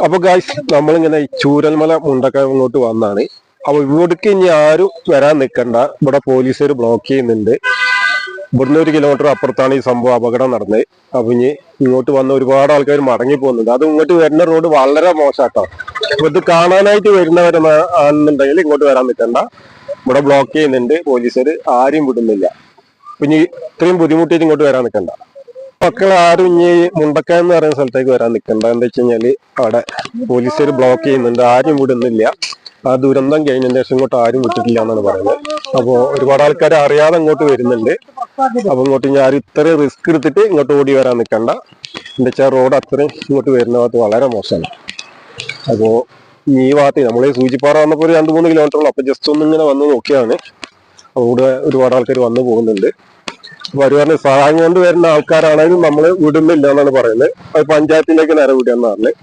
അപ്പൊ ഗായ്സ് നമ്മളിങ്ങനെ ഈ ചൂരൽമല മുണ്ടക്കയം ഇങ്ങോട്ട് വന്നാണ്. അപ്പൊ ഇവിടേക്ക് ഇനി ആരും വരാൻ നിൽക്കണ്ട. ഇവിടെ പോലീസുകാർ ബ്ലോക്ക് ചെയ്യുന്നുണ്ട്. ഇവിടുന്ന് 1 കിലോമീറ്റർ അപ്പുറത്താണ് ഈ സംഭവം അപകടം നടന്നത്. അപ്പൊ ഇനി ഇങ്ങോട്ട് വന്ന ഒരുപാട് ആൾക്കാർ മടങ്ങി പോകുന്നുണ്ട്. അത് ഇങ്ങോട്ട് വരുന്ന റോഡ് വളരെ മോശാട്ടോ. അപ്പൊ ഇത് കാണാനായിട്ട് വരുന്നവരാണെന്നുണ്ടെങ്കിൽ ഇങ്ങോട്ട് വരാൻ നിൽക്കണ്ട. ഇവിടെ ബ്ലോക്ക് ചെയ്യുന്നുണ്ട് പോലീസുകാർ, ആരും വിടുന്നില്ല. അപ്പൊ ഇനി ഇത്രയും ബുദ്ധിമുട്ടിയിട്ട് ഇങ്ങോട്ട് വരാൻ നിൽക്കണ്ട. മക്കളെ ആരും ഇനി മുണ്ടക്കയം എന്ന് പറയുന്ന സ്ഥലത്തേക്ക് വരാൻ നിൽക്കണ്ട. എന്താ വെച്ച് കഴിഞ്ഞാല് അവിടെ പോലീസുകാർ ബ്ലോക്ക് ചെയ്യുന്നുണ്ട്, ആരും വിടുന്നില്ല. ആ ദുരന്തം കഴിഞ്ഞതിന് ശേഷം ഇങ്ങോട്ട് ആരും വിട്ടിട്ടില്ല എന്നാണ് പറയുന്നത്. അപ്പോ ഒരുപാട് ആൾക്കാർ അറിയാതെ ഇങ്ങോട്ട് വരുന്നുണ്ട്. അപ്പൊ ഇങ്ങോട്ട് ഇനി ആരും ഇത്രയും റിസ്ക് എടുത്തിട്ട് ഇങ്ങോട്ട് ഓടി വരാൻ നിൽക്കണ്ട. എന്താ വെച്ചാൽ റോഡ് അത്രയും ഇങ്ങോട്ട് വരുന്ന ഭാഗത്ത് വളരെ മോശമാണ്. അപ്പോ ഈ ഭാഗത്ത് നമ്മൾ സൂചിപ്പാറ വന്നപ്പോൾ ഒരു 2-3 കിലോമീറ്ററുള്ളൂ. അപ്പൊ ജസ്റ്റ് ഒന്ന് ഇങ്ങനെ വന്ന് നോക്കിയാണ്. അവിടെ ഒരുപാട് ആൾക്കാർ വന്നു പോകുന്നുണ്ട്. അപ്പൊ അവർ പറഞ്ഞ സഹായം കൊണ്ട് വരുന്ന ആൾക്കാരാണെങ്കിലും നമ്മൾ വിടുന്നില്ല എന്നാണ് പറയുന്നത്. അത് പഞ്ചായത്തിലേക്ക് നേരെ വിടുക എന്ന് പറഞ്ഞത്.